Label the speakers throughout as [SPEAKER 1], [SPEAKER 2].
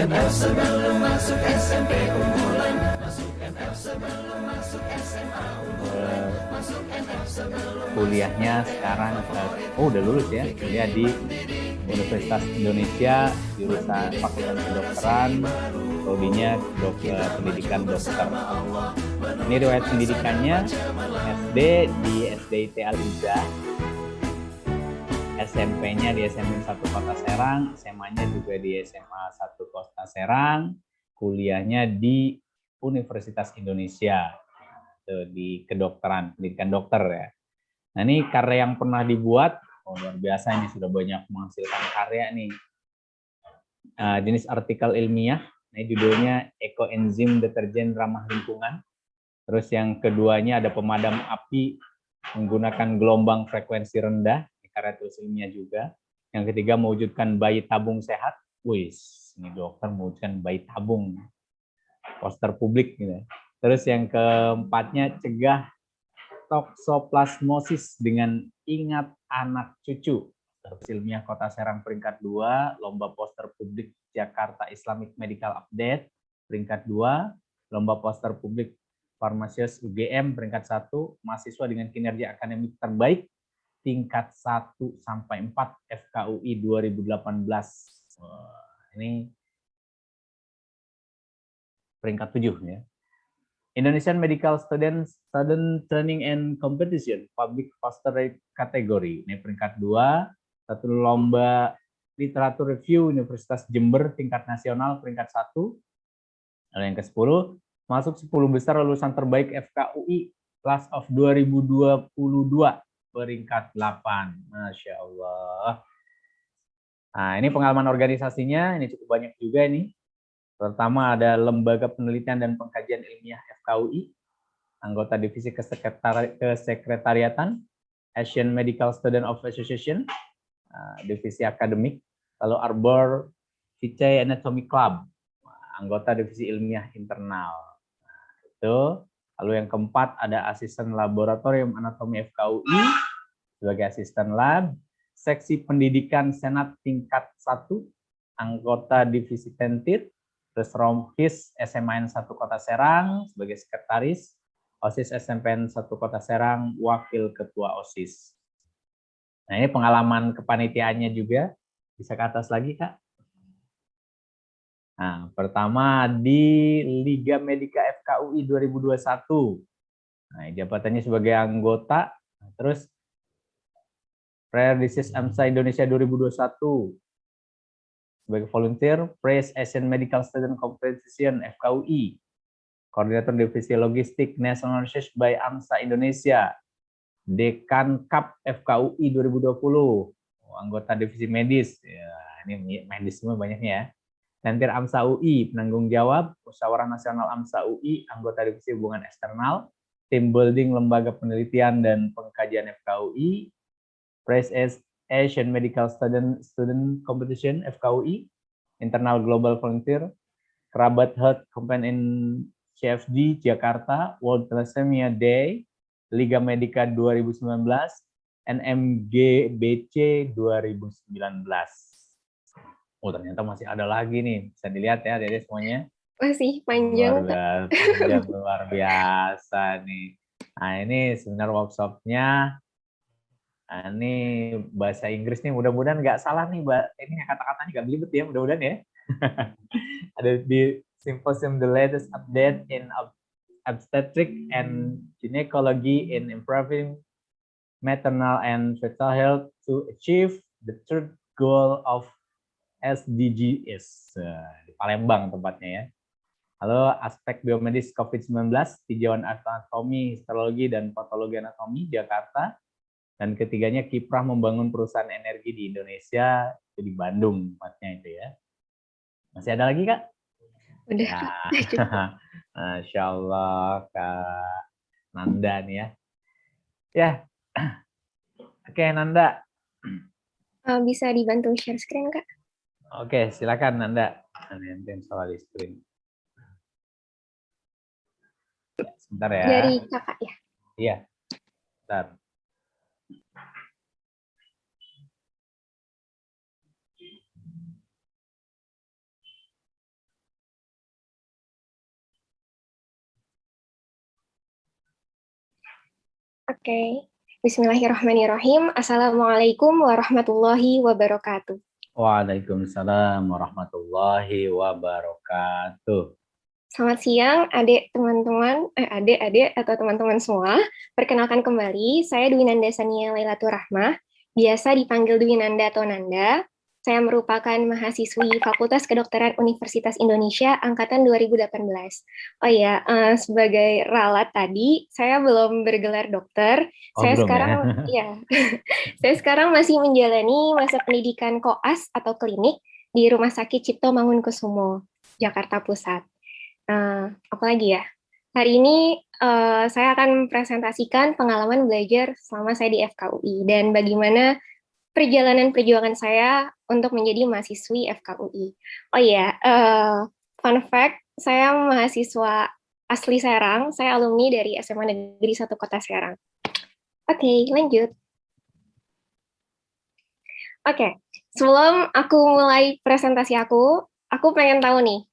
[SPEAKER 1] MF sebelum masuk SMP unggulan, masuk MF sebelum masuk SMA unggulan, masuk MF sebelum
[SPEAKER 2] kuliahnya sekarang udah lulus ya, kuliah di Universitas Indonesia jurusan Fakultas Kedokteran, prodinya pendidikan dokter. Ini riwayat pendidikannya SD di SDIT Al-Izzah, SMP-nya di SMP 1 Kota Serang, SMA-nya juga di SMA 1 Kota Serang, kuliahnya di Universitas Indonesia di kedokteran, pendidikan dokter ya. Nah ini karya yang pernah dibuat, luar biasa ini sudah banyak menghasilkan karya nih. Jenis artikel ilmiah, ini judulnya Ekoenzim Deterjen Ramah Lingkungan. Terus yang keduanya ada pemadam api menggunakan gelombang frekuensi rendah, karya tulis ilmiah juga. Yang ketiga mewujudkan bayi tabung sehat. Wih, ini dokter mewujudkan bayi tabung, poster publik gitu. Terus yang keempatnya cegah toksoplasmosis dengan ingat anak cucu. Terus ilmiah Kota Serang peringkat 2, lomba poster publik Jakarta Islamic Medical Update peringkat 2, lomba poster publik Farmasius UGM peringkat 1, mahasiswa dengan kinerja akademik terbaik tingkat 1 sampai 4 FKUI 2018. Ini peringkat 7 ya. Indonesian Medical Student Training and Competition Public Poster kategori. Ini peringkat 2, satu lomba literatur review Universitas Jember tingkat nasional peringkat 1. Lalu yang ke-10, masuk 10 besar lulusan terbaik FKUI Class of 2022 peringkat 8. Masya Allah. Nah, ini pengalaman organisasinya, ini cukup banyak juga ini. Pertama ada Lembaga Penelitian dan Pengkajian Ilmiah FKUI, anggota Divisi Kesekretariatan, Asian Medical Student of Association, Divisi Akademik, lalu Arbor Vitae Anatomy Club, anggota Divisi Ilmiah Internal. Itu. Lalu yang keempat ada Asisten Laboratorium Anatomi FKUI sebagai asisten lab, Seksi Pendidikan Senat tingkat 1, anggota Divisi Tentit, terus Romhis SMAN 1 Kota Serang sebagai sekretaris, OSIS SMPN 1 Kota Serang, wakil ketua OSIS. Nah ini pengalaman kepanitiaannya juga, bisa ke atas lagi Kak. Nah pertama di Liga Medika FKUI 2021, nah jabatannya sebagai anggota, terus Rare Disease AMSA Indonesia 2021, sebagai volunteer, Praise Asian Medical Student Competition FKUI, Koordinator Divisi Logistik National Research by AMSA Indonesia, Dekan Cup FKUI 2020, anggota Divisi Medis, ya, ini medis semua banyaknya ya. Lentir AMSA UI, penanggung jawab, Musyawarah Nasional AMSA UI, anggota Divisi Hubungan Eksternal, Tim Building Lembaga Penelitian dan Pengkajian FKUI, Praise Asian Medical Student Competition FKUI, Internal Global Volunteer, Kerabat Health Campaign in CFD Jakarta, World Thalassemia Day, Liga Medika 2019, NMGBC 2019. Oh ternyata masih ada lagi nih, bisa dilihat ya Dede semuanya.
[SPEAKER 3] Masih panjang.
[SPEAKER 2] Luar biasa nih. Nah ini seminar workshopnya. Nah, ini bahasa Inggris nih, mudah-mudahan nggak salah nih, Mbak. Ini kata-katanya nggak belibet ya, mudah-mudahan ya. Ada di Symposium The Latest Update in Obstetric and Gynecology in Improving Maternal and Fetal Health to Achieve the Third Goal of SDGs. Di Palembang tempatnya ya. Halo, aspek biomedis COVID-19, tinjauan anatomi, histologi, dan patologi anatomi, Jakarta. Dan ketiganya kiprah membangun perusahaan energi di Indonesia, itu di Bandung tempatnya itu ya. Masih ada lagi Kak?
[SPEAKER 3] Udah.
[SPEAKER 2] Ya. Masya Allah Kak Nanda nih ya. Ya, oke Nanda.
[SPEAKER 3] Bisa dibantu share screen Kak?
[SPEAKER 2] Oke, silakan Nanda. Nanti install di screen. Ya, sebentar ya.
[SPEAKER 3] Dari Kakak ya?
[SPEAKER 2] Iya, bentar.
[SPEAKER 3] Oke. Bismillahirrahmanirrahim. Assalamualaikum warahmatullahi wabarakatuh.
[SPEAKER 2] Waalaikumsalam warahmatullahi wabarakatuh.
[SPEAKER 3] Selamat siang, adik-adik atau teman-teman semua. Perkenalkan kembali, saya Dwi Nanda Sania Lailatul Rahmah, biasa dipanggil Dwi Nanda atau Nanda. Saya merupakan mahasiswi Fakultas Kedokteran Universitas Indonesia angkatan 2018. Oh ya, sebagai ralat tadi, saya belum bergelar dokter.
[SPEAKER 2] Oh,
[SPEAKER 3] Saya
[SPEAKER 2] belum
[SPEAKER 3] sekarang,
[SPEAKER 2] ya?
[SPEAKER 3] ya, saya sekarang masih menjalani masa pendidikan koas atau klinik di Rumah Sakit Cipto Mangunkusumo, Jakarta Pusat. Apalagi ya? Hari ini saya akan presentasikan pengalaman belajar selama saya di FKUI dan bagaimana perjalanan perjuangan saya untuk menjadi mahasiswi FKUI. Oh iya, fun fact, saya mahasiswa asli Serang, saya alumni dari SMA Negeri 1 Kota Serang. Oke, lanjut. Oke, sebelum aku mulai presentasi aku pengen tahu nih,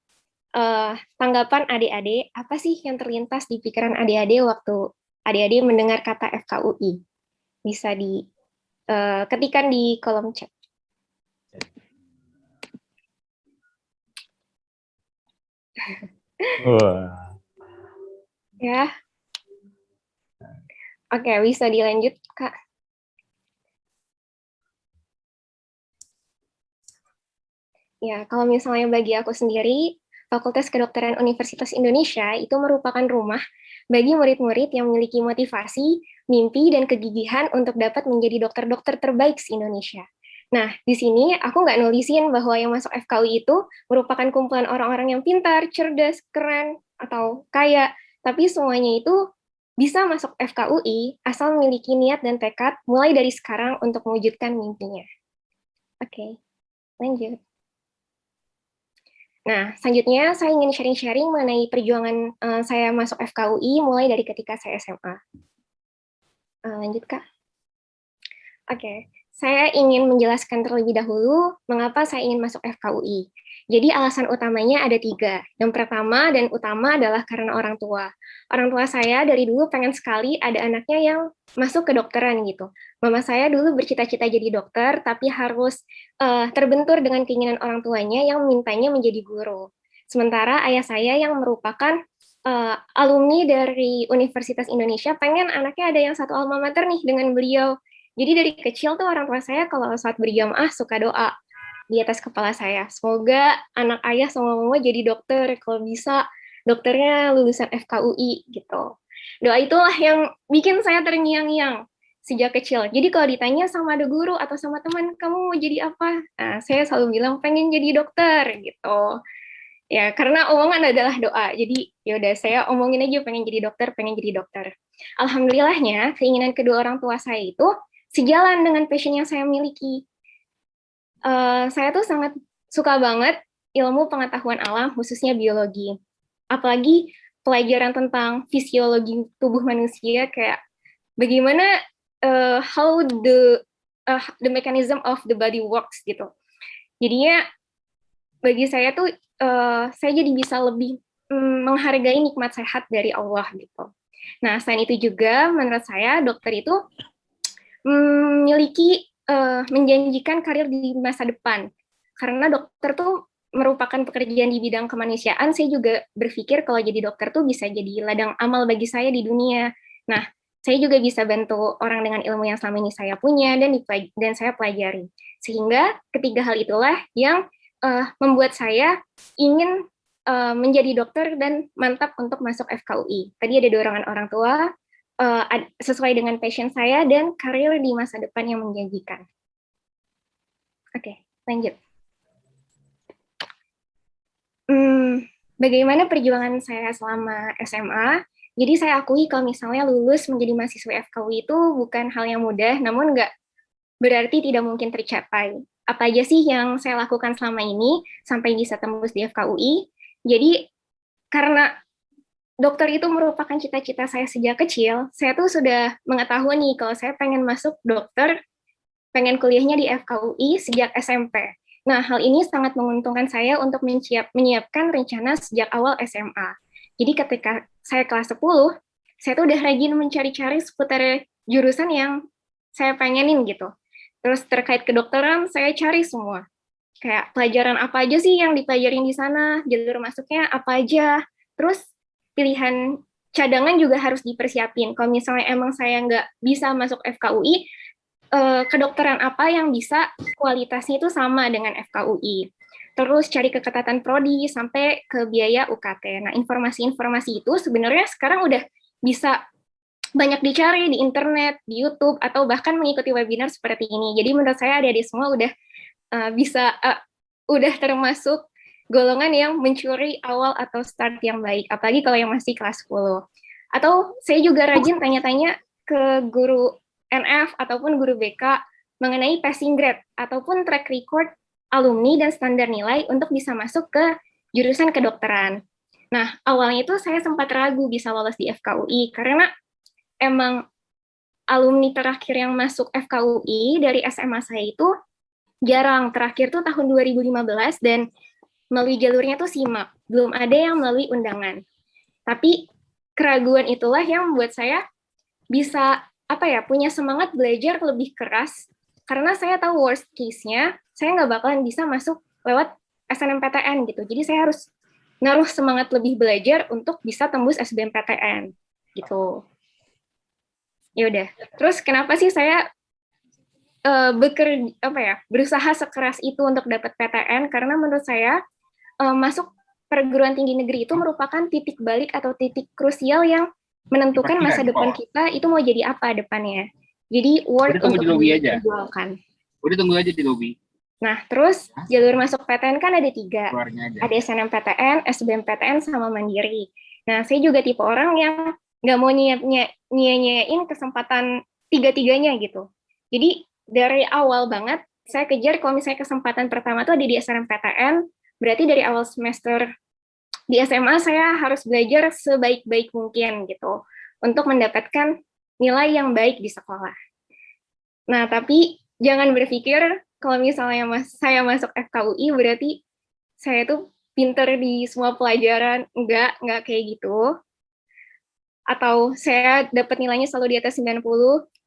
[SPEAKER 3] tanggapan adik-adik, apa sih yang terlintas di pikiran adik-adik waktu adik-adik mendengar kata FKUI? Bisa ketikan di kolom chat.
[SPEAKER 2] Wah.
[SPEAKER 3] Ya. Oke, bisa dilanjut, Kak. Ya, kalau misalnya bagi aku sendiri, Fakultas Kedokteran Universitas Indonesia itu merupakan rumah bagi murid-murid yang memiliki motivasi, mimpi, dan kegigihan untuk dapat menjadi dokter-dokter terbaik se-Indonesia. Nah, di sini aku nggak nulisin bahwa yang masuk FKUI itu merupakan kumpulan orang-orang yang pintar, cerdas, keren, atau kaya, tapi semuanya itu bisa masuk FKUI asal memiliki niat dan tekad mulai dari sekarang untuk mewujudkan mimpinya. Oke, lanjut. Nah, selanjutnya saya ingin sharing-sharing mengenai perjuangan saya masuk FKUI mulai dari ketika saya SMA. Lanjut, Kak. Oke, saya ingin menjelaskan terlebih dahulu mengapa saya ingin masuk FKUI. Jadi alasan utamanya ada 3. Yang pertama dan utama adalah karena orang tua. Orang tua saya dari dulu pengen sekali ada anaknya yang masuk ke dokteran gitu. Mama saya dulu bercita-cita jadi dokter, tapi harus terbentur dengan keinginan orang tuanya yang memintanya menjadi guru. Sementara ayah saya yang merupakan alumni dari Universitas Indonesia pengen anaknya ada yang satu alma mater nih dengan beliau. Jadi dari kecil tuh orang tua saya kalau saat berjamaah suka doa di atas kepala saya. Semoga anak ayah sama mama jadi dokter, kalau bisa dokternya lulusan FKUI gitu. Doa itulah yang bikin saya terngiang-ngiang sejak kecil. Jadi kalau ditanya sama ada guru atau sama teman, kamu mau jadi apa? Nah, saya selalu bilang pengen jadi dokter gitu. Ya, karena omongan adalah doa. Jadi yaudah saya omongin aja pengen jadi dokter, pengen jadi dokter. Alhamdulillahnya keinginan kedua orang tua saya itu sejalan dengan passion yang saya miliki. Saya tuh sangat suka banget ilmu pengetahuan alam, khususnya biologi. Apalagi pelajaran tentang fisiologi tubuh manusia, kayak bagaimana how the mechanism of the body works gitu. Jadinya bagi saya tuh saya jadi bisa lebih menghargai nikmat sehat dari Allah gitu. Nah, selain itu juga menurut saya dokter itu memiliki menjanjikan karir di masa depan. Karena dokter tuh merupakan pekerjaan di bidang kemanusiaan, saya juga berpikir kalau jadi dokter tuh bisa jadi ladang amal bagi saya di dunia. Nah, saya juga bisa bantu orang dengan ilmu yang selama ini saya punya dan saya pelajari. Sehingga ketiga hal itulah yang membuat saya ingin menjadi dokter dan mantap untuk masuk FKUI. Tadi ada dorongan orang tua, sesuai dengan passion saya dan karir di masa depan yang menjanjikan. Oke, lanjut. Bagaimana perjuangan saya selama SMA? Jadi saya akui kalau misalnya lulus menjadi mahasiswa FKUI itu bukan hal yang mudah, namun nggak berarti tidak mungkin tercapai. Apa aja sih yang saya lakukan selama ini sampai bisa tembus di FKUI? Jadi karena dokter itu merupakan cita-cita saya sejak kecil, saya tuh sudah mengetahui nih kalau saya pengen masuk dokter, pengen kuliahnya di FKUI sejak SMP. Nah, hal ini sangat menguntungkan saya untuk menyiapkan rencana sejak awal SMA. Jadi ketika saya kelas 10, saya tuh udah rajin mencari-cari seputar jurusan yang saya pengenin gitu. Terus terkait kedokteran, saya cari semua. Kayak pelajaran apa aja sih yang dipelajarin di sana, jalur masuknya apa aja. Terus pilihan cadangan juga harus dipersiapin. Kalau misalnya emang saya nggak bisa masuk FKUI, kedokteran apa yang bisa kualitasnya itu sama dengan FKUI. Terus cari keketatan prodi sampai ke biaya UKT. Nah, informasi-informasi itu sebenarnya sekarang udah bisa banyak dicari di internet, di YouTube, atau bahkan mengikuti webinar seperti ini. Jadi menurut saya adik-adik semua udah termasuk golongan yang mencuri awal atau start yang baik, apalagi kalau yang masih kelas 10. Atau saya juga rajin tanya-tanya ke guru NF ataupun guru BK mengenai passing grade ataupun track record alumni dan standar nilai untuk bisa masuk ke jurusan kedokteran. Nah, awalnya itu saya sempat ragu bisa lolos di FKUI karena emang alumni terakhir yang masuk FKUI dari SMA saya itu jarang. Terakhir tuh tahun 2015 dan melalui jalurnya tuh SIMAK. Belum ada yang melalui undangan. Tapi keraguan itulah yang membuat saya bisa punya semangat belajar lebih keras karena saya tahu worst case-nya saya nggak bakalan bisa masuk lewat SNMPTN gitu. Jadi saya harus naruh semangat lebih belajar untuk bisa tembus SBMPTN gitu. Ya udah. Terus kenapa sih saya berusaha sekeras itu untuk dapat PTN? Karena menurut saya masuk perguruan tinggi negeri itu merupakan titik balik atau titik krusial yang menentukan masa depan kita itu mau jadi apa depannya. Jadi worth untuk diperjuangkan.
[SPEAKER 4] Udah tunggu aja di lobby.
[SPEAKER 3] Nah, terus jalur masuk PTN kan ada 3. Ada SNMPTN, SBMPTN, sama Mandiri. Nah, saya juga tipe orang yang nggak mau nyanyain kesempatan 3-tiganya gitu. Jadi dari awal banget saya kejar kalau misalnya kesempatan pertama tuh ada di SNMPTN, berarti dari awal semester di SMA saya harus belajar sebaik-baik mungkin gitu untuk mendapatkan nilai yang baik di sekolah. Nah, tapi jangan berpikir kalau misalnya saya masuk FKUI berarti saya tuh pinter di semua pelajaran. Enggak kayak gitu. Atau saya dapat nilainya selalu di atas 90,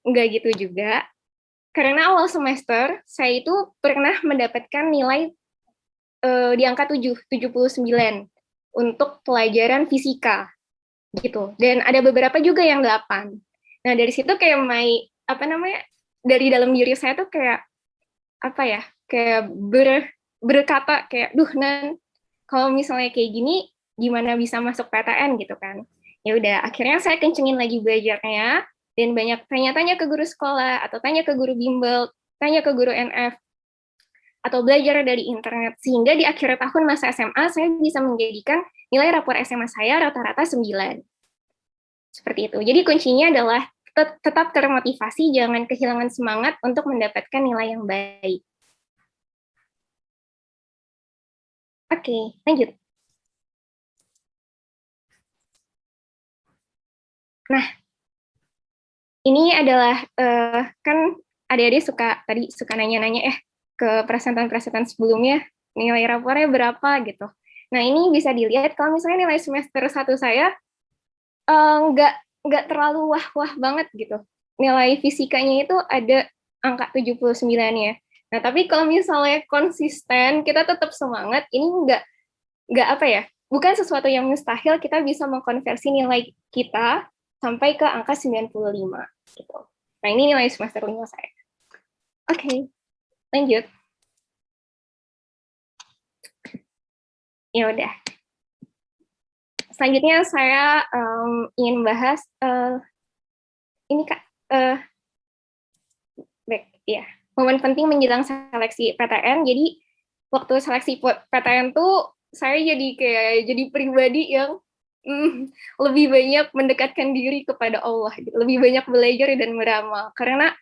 [SPEAKER 3] enggak gitu juga. Karena awal semester saya itu pernah mendapatkan nilai di angka 79 untuk pelajaran fisika gitu. Dan ada beberapa juga yang 8. Nah, dari situ kayak dari dalam diri saya tuh kayak kayak berkata kayak kalau misalnya kayak gini gimana bisa masuk PTN gitu kan. Ya udah, akhirnya saya kencengin lagi belajarnya dan banyak tanya-tanya ke guru sekolah atau tanya ke guru bimbel, tanya ke guru NF atau belajar dari internet sehingga di akhir tahun masa SMA saya bisa menjadikan nilai rapor SMA saya rata-rata 9. Seperti itu. Jadi kuncinya adalah tetap termotivasi, jangan kehilangan semangat untuk mendapatkan nilai yang baik. Oke, lanjut. Nah, ini adalah kan adik-adik suka nanya-nanya ke presentan-presentan sebelumnya nilai rapornya berapa gitu. Nah, ini bisa dilihat kalau misalnya nilai semester 1 saya nggak terlalu wah-wah banget gitu. Nilai fisikanya itu ada angka 79-nya. Nah, tapi kalau misalnya konsisten, kita tetap semangat, ini bukan sesuatu yang mustahil kita bisa mengkonversi nilai kita sampai ke angka 95 gitu. Nah, ini nilai semester 5 saya. Oke, lanjut. Ya udah. Selanjutnya saya ingin bahas momen penting menjelang seleksi PTN. Jadi waktu seleksi PTN tuh saya jadi pribadi yang lebih banyak mendekatkan diri kepada Allah, lebih banyak belajar dan beramal. Karena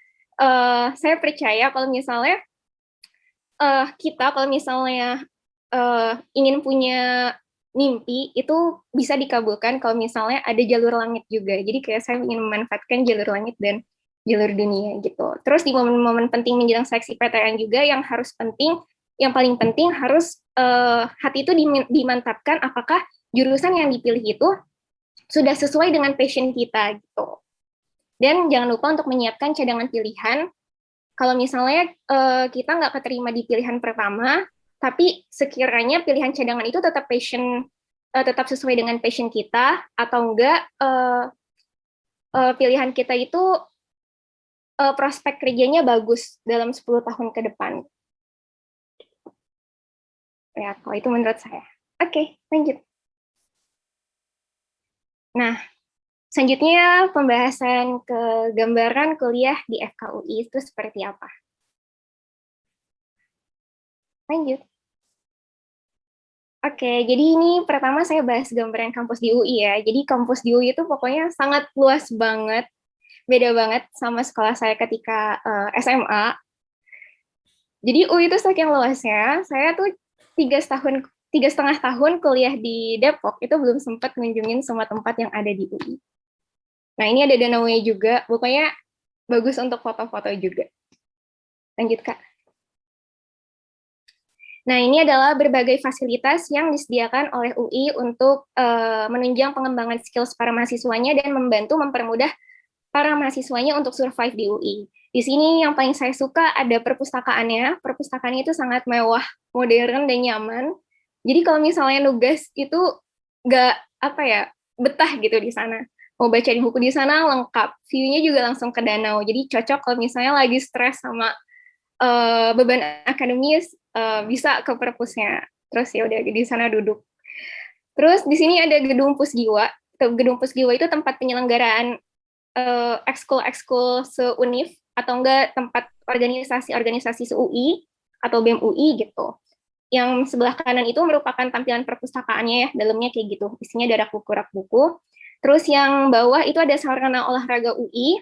[SPEAKER 3] saya percaya kalau misalnya kalau misalnya ingin punya mimpi itu bisa dikabulkan kalau misalnya ada jalur langit juga. Jadi kayak saya ingin memanfaatkan jalur langit dan jalur dunia gitu. Terus di momen-momen penting menjelang seleksi PTN juga yang paling penting harus hati itu dimantapkan apakah jurusan yang dipilih itu sudah sesuai dengan passion kita gitu. Dan jangan lupa untuk menyiapkan cadangan pilihan. Kalau misalnya kita nggak keterima di pilihan pertama, tapi sekiranya pilihan cadangan itu tetap sesuai dengan passion kita, atau enggak pilihan kita itu prospek kerjanya bagus dalam 10 tahun ke depan. Ya, kalau itu menurut saya. Oke, lanjut. Nah, selanjutnya pembahasan ke gambaran kuliah di FKUI itu seperti apa. Lanjut. Oke, jadi ini pertama saya bahas gambaran kampus di UI ya. Jadi kampus di UI itu pokoknya sangat luas banget, beda banget sama sekolah saya ketika SMA. Jadi UI itu saking luasnya, saya tuh 3,5 tahun kuliah di Depok itu belum sempat ngunjungin semua tempat yang ada di UI. Nah, ini ada danaunya juga, pokoknya bagus untuk foto-foto juga. Lanjut, Kak. Nah, ini adalah berbagai fasilitas yang disediakan oleh UI untuk menunjang pengembangan skills para mahasiswanya dan membantu mempermudah para mahasiswanya untuk survive di UI. Di sini yang paling saya suka ada perpustakaannya. Perpustakaannya itu sangat mewah, modern, dan nyaman. Jadi kalau misalnya nugas itu nggak betah gitu di sana. Mau baca di buku di sana lengkap. View-nya juga langsung ke danau. Jadi cocok kalau misalnya lagi stres sama beban akademis, bisa ke perpusnya. Terus ya udah di sana duduk. Terus di sini ada gedung Pusgiwa. Gedung Pusgiwa itu tempat penyelenggaraan ekskul se-UNIF atau enggak tempat organisasi-organisasi se-UI atau BEM UI gitu. Yang sebelah kanan itu merupakan tampilan perpustakaannya ya, dalamnya kayak gitu. Isinya ada rak buku. Terus yang bawah itu ada sarana olahraga UI.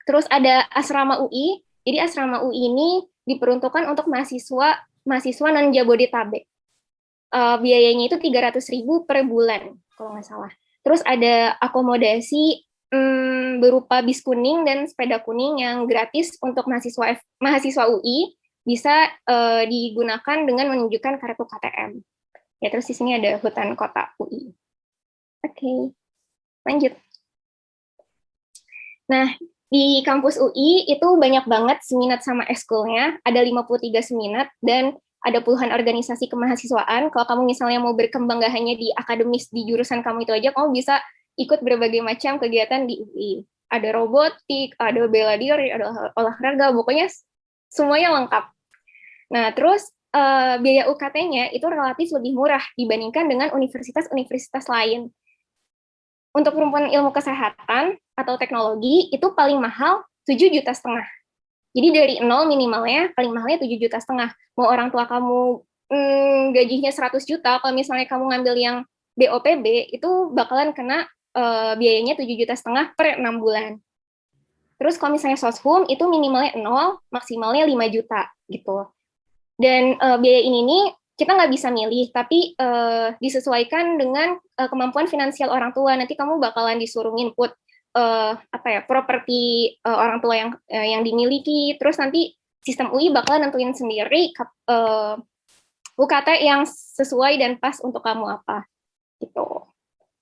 [SPEAKER 3] Terus ada asrama UI. Jadi asrama UI ini diperuntukkan untuk mahasiswa non Jabodetabek. Biayanya itu 300.000 per bulan kalau nggak salah. Terus ada akomodasi berupa bis kuning dan sepeda kuning yang gratis untuk mahasiswa UI, bisa digunakan dengan menunjukkan kartu KTM. Ya, terus di sini ada hutan kota UI. Oke, lanjut. Nah, di kampus UI itu banyak banget seminat sama ekskulnya, ada 53 seminat dan ada puluhan organisasi kemahasiswaan. Kalau kamu misalnya mau berkembang gak hanya di akademis di jurusan kamu itu aja, kamu bisa ikut berbagai macam kegiatan di UI. Ada robotik, ada bela diri, ada olahraga, pokoknya semuanya lengkap. Nah, terus biaya UKT-nya itu relatif lebih murah dibandingkan dengan universitas-universitas lain. Untuk perempuan ilmu kesehatan atau teknologi itu paling mahal 7,5 juta. Jadi dari nol minimalnya, paling mahalnya 7,5 juta. Mau orang tua kamu gajinya 100 juta, kalau misalnya kamu ngambil yang BOPB, itu bakalan kena biayanya 7,5 juta per 6 bulan. Terus kalau misalnya soshum, itu minimalnya 0, maksimalnya 5 juta gitu. Dan biaya ini nih, kita nggak bisa milih, tapi disesuaikan dengan kemampuan finansial orang tua. Nanti kamu bakalan disuruh input properti orang tua yang dimiliki. Terus nanti sistem UI bakalan nentuin sendiri UKT yang sesuai dan pas untuk kamu apa gitu.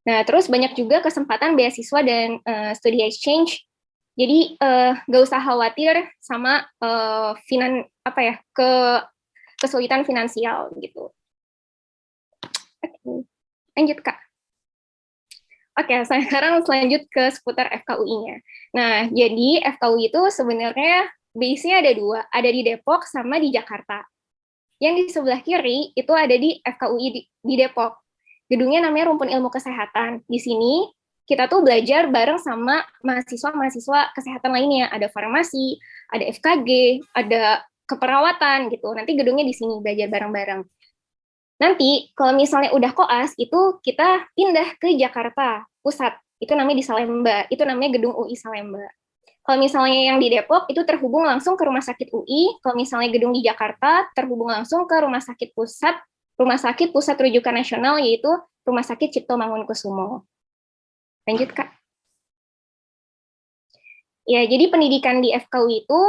[SPEAKER 3] Nah, terus banyak juga kesempatan beasiswa dan studi exchange. Jadi nggak usah khawatir sama kesulitan finansial gitu. Oke. Lanjut, Kak. Oke, sekarang lanjut ke seputar FKUI-nya. Nah, jadi FKUI itu sebenarnya base-nya ada 2, ada di Depok sama di Jakarta. Yang di sebelah kiri itu ada di FKUI di Depok. Gedungnya namanya Rumpun Ilmu Kesehatan. Di sini kita tuh belajar bareng sama mahasiswa-mahasiswa kesehatan lainnya. Ada farmasi, ada FKG, ada keperawatan gitu. Nanti gedungnya di sini belajar bareng-bareng. Nanti kalau misalnya udah koas itu kita pindah ke Jakarta Pusat. Itu namanya di Salemba. Itu namanya Gedung UI Salemba. Kalau misalnya yang di Depok itu terhubung langsung ke Rumah Sakit UI. Kalau misalnya gedung di Jakarta terhubung langsung ke Rumah Sakit Pusat Rujukan Nasional, yaitu Rumah Sakit Cipto Mangunkusumo. Lanjut, Kak. Ya, jadi pendidikan di FKUI itu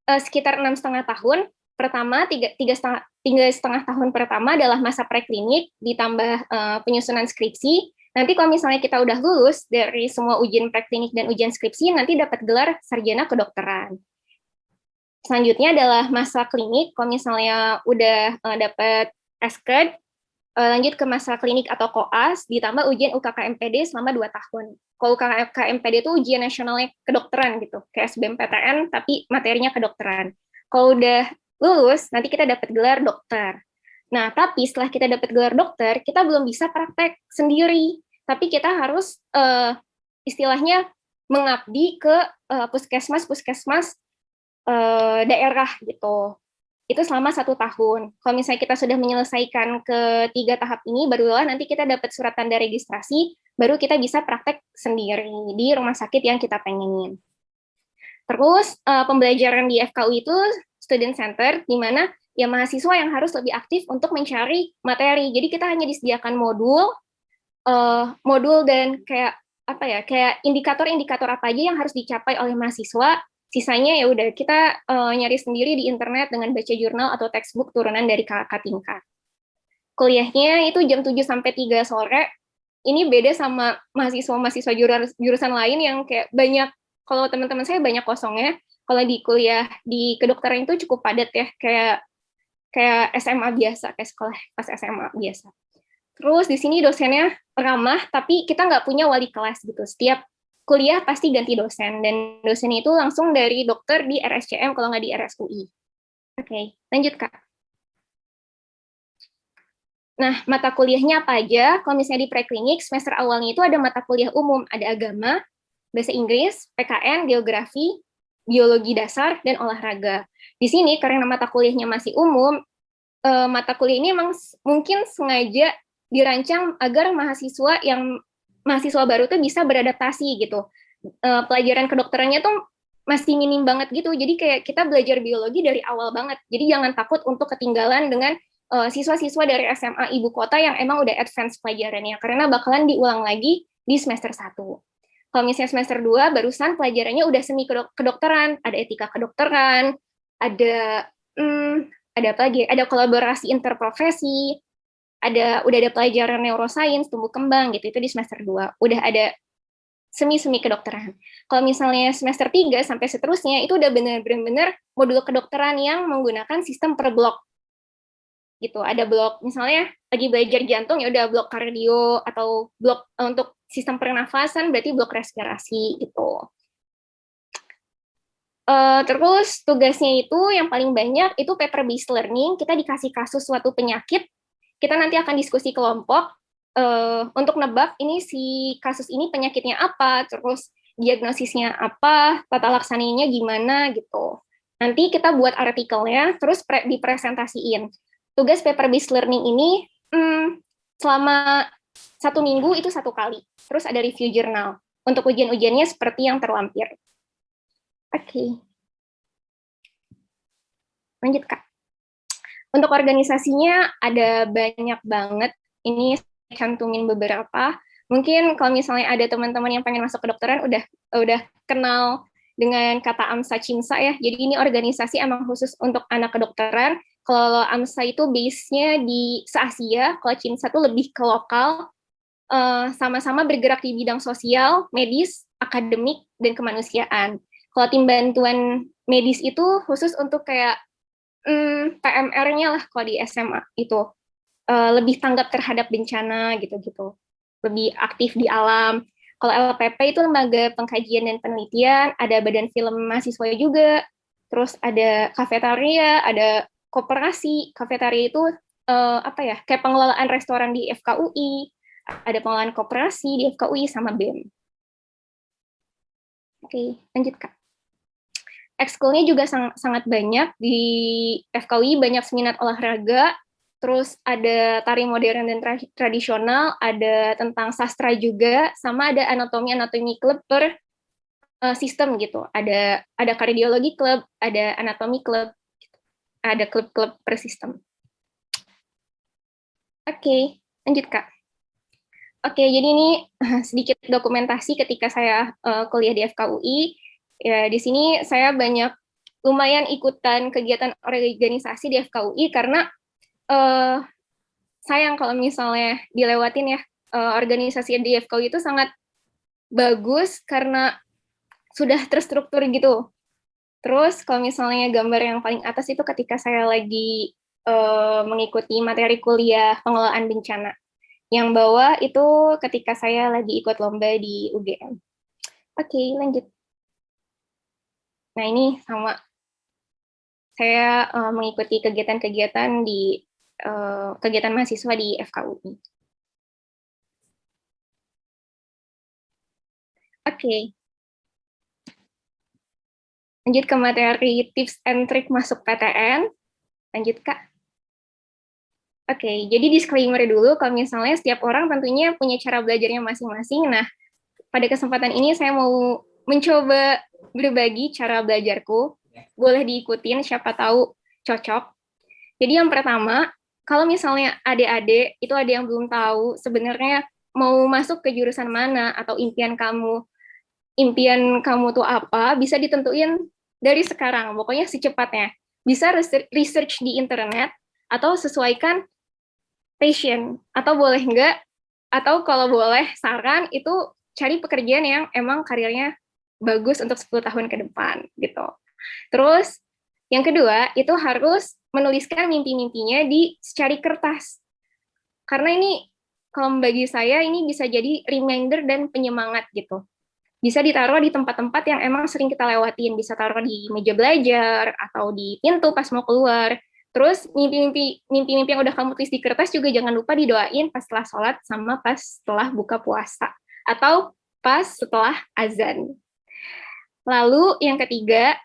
[SPEAKER 3] sekitar 6,5 tahun. Pertama, 3,5 tahun pertama adalah masa preklinik, ditambah penyusunan skripsi, Nanti kalau misalnya kita udah lulus dari semua ujian preklinik dan ujian skripsi, nanti dapat gelar sarjana kedokteran. Selanjutnya adalah masa klinik. Kalau misalnya udah dapat SKED, lanjut ke masa klinik atau koas, ditambah ujian UKKMPD selama 2 tahun. Kalau UKKMPD itu ujian nasionalnya kedokteran gitu, kayak SBMPTN, tapi materinya kedokteran. Kalau udah lulus, nanti kita dapat gelar dokter. Nah, tapi setelah kita dapat gelar dokter, kita belum bisa praktek sendiri. Tapi kita harus istilahnya mengabdi ke puskesmas daerah gitu. Itu selama 1 tahun. Kalau misalnya kita sudah menyelesaikan ketiga tahap ini, barulah nanti kita dapat surat tanda registrasi, baru kita bisa praktek sendiri di rumah sakit yang kita pengenin. Terus pembelajaran di FKU itu student center, di mana ya mahasiswa yang harus lebih aktif untuk mencari materi. Jadi kita hanya disediakan modul dan kayak apa ya, kayak indikator-indikator apa aja yang harus dicapai oleh mahasiswa. Sisanya ya udah kita nyari sendiri di internet dengan baca jurnal atau textbook turunan dari kakak tingkat. Kuliahnya itu jam 7 sampai 3 sore. Ini beda sama mahasiswa-mahasiswa jurusan lain yang kayak banyak, kalau teman-teman saya banyak kosongnya. Kalau di kuliah di kedokteran itu cukup padat ya, kayak SMA biasa, kayak sekolah pas SMA biasa. Terus di sini dosennya ramah, tapi kita nggak punya wali kelas gitu. Setiap kuliah pasti ganti dosen, dan dosennya itu langsung dari dokter di RSCM kalau nggak di RSUI. Oke, lanjut Kak. Nah, mata kuliahnya apa aja? Kalau misalnya di preklinik, semester awalnya itu ada mata kuliah umum, ada agama, bahasa Inggris, PKN, geografi, biologi dasar, dan olahraga. Di sini, karena mata kuliahnya masih umum, mata kuliah ini memang mungkin sengaja dirancang agar mahasiswa baru tuh bisa beradaptasi gitu. Pelajaran kedokterannya tuh masih minim banget gitu, jadi kayak kita belajar biologi dari awal banget. Jadi jangan takut untuk ketinggalan dengan siswa-siswa dari SMA ibu kota yang emang udah advance pelajarannya, karena bakalan diulang lagi di semester 1. Kalau misalnya semester 2, barusan pelajarannya udah semi kedokteran, ada etika kedokteran, ada apa lagi? Ada kolaborasi interprofesi, udah ada pelajaran neuroscience, tumbuh kembang gitu, itu di semester 2. Udah ada semi kedokteran. Kalau misalnya semester 3 sampai seterusnya, itu udah benar-benar modul kedokteran yang menggunakan sistem per blok. Gitu, ada blok misalnya lagi belajar jantung, ya udah blok kardio, atau blok untuk sistem pernafasan berarti blok respirasi gitu. Terus tugasnya itu yang paling banyak itu paper based learning. Kita dikasih kasus suatu penyakit, kita nanti akan diskusi kelompok untuk nebak ini si kasus ini penyakitnya apa, terus diagnosisnya apa, tata laksananya gimana gitu. Nanti kita buat artikelnya, terus dipresentasiin. Tugas paper based learning ini selama 1 minggu itu 1 kali. Terus ada review jurnal. Untuk ujian-ujiannya seperti yang terlampir. Oke. Lanjut, Kak. Untuk organisasinya ada banyak banget. Ini saya cantumin beberapa. Mungkin kalau misalnya ada teman-teman yang pengen masuk kedokteran udah kenal dengan kata AMSA CIMSA ya. Jadi ini organisasi emang khusus untuk anak kedokteran. Kalau AMSA itu base-nya di se-Asia, kalau CIMSA itu lebih ke lokal, sama-sama bergerak di bidang sosial, medis, akademik, dan kemanusiaan. Kalau tim bantuan medis itu khusus untuk kayak PMR-nya lah kalau di SMA itu. Lebih tanggap terhadap bencana gitu-gitu. Lebih aktif di alam. Kalau LPP itu lembaga pengkajian dan penelitian, ada badan film mahasiswa juga, terus ada kafetaria, ada koperasi. Kafetaria itu kayak pengelolaan restoran di FKUI, ada pengelolaan koperasi di FKUI sama BEM. Oke, lanjut Kak. Ekskulnya juga sangat banyak di FKUI, banyak seminar olahraga, terus ada tari modern dan tradisional, ada tentang sastra juga, sama ada anatomi klub per sistem gitu. Ada kardiologi klub, ada anatomi klub, ada klub-klub per sistem. Oke, lanjut Kak. Oke, jadi ini sedikit dokumentasi ketika saya kuliah di FKUI. Ya, di sini saya lumayan ikutan kegiatan organisasi di FKUI karena sayang kalau misalnya dilewatin ya. organisasi di FKUI itu sangat bagus karena sudah terstruktur gitu. Terus kalau misalnya gambar yang paling atas itu ketika saya lagi mengikuti materi kuliah pengelolaan bencana. Yang bawah itu ketika saya lagi ikut lomba di UGM. Oke, lanjut. Nah, ini sama. Saya mengikuti kegiatan-kegiatan di kegiatan mahasiswa di FKUI. Oke. Lanjut ke materi tips and trick masuk PTN. Lanjut, Kak. Oke, jadi disclaimer dulu, kalau misalnya setiap orang tentunya punya cara belajarnya masing-masing. Nah, pada kesempatan ini saya mau mencoba berbagi cara belajarku. Boleh diikutin, siapa tahu cocok. Jadi yang pertama, kalau misalnya adik-adik itu ada yang belum tahu sebenarnya mau masuk ke jurusan mana atau impian kamu tuh apa, bisa ditentuin dari sekarang, pokoknya secepatnya. Bisa research di internet atau sesuaikan passion, atau boleh enggak, atau kalau boleh saran itu cari pekerjaan yang emang karirnya bagus untuk 10 tahun ke depan gitu. Terus yang kedua itu harus menuliskan mimpi-mimpinya di secari kertas. Karena ini kalau bagi saya ini bisa jadi reminder dan penyemangat gitu. Bisa ditaruh di tempat-tempat yang emang sering kita lewatin, bisa taruh di meja belajar atau di pintu pas mau keluar. Terus mimpi-mimpi yang udah kamu tulis di kertas juga jangan lupa didoain pas setelah sholat sama pas setelah buka puasa atau pas setelah azan. Lalu yang ketiga,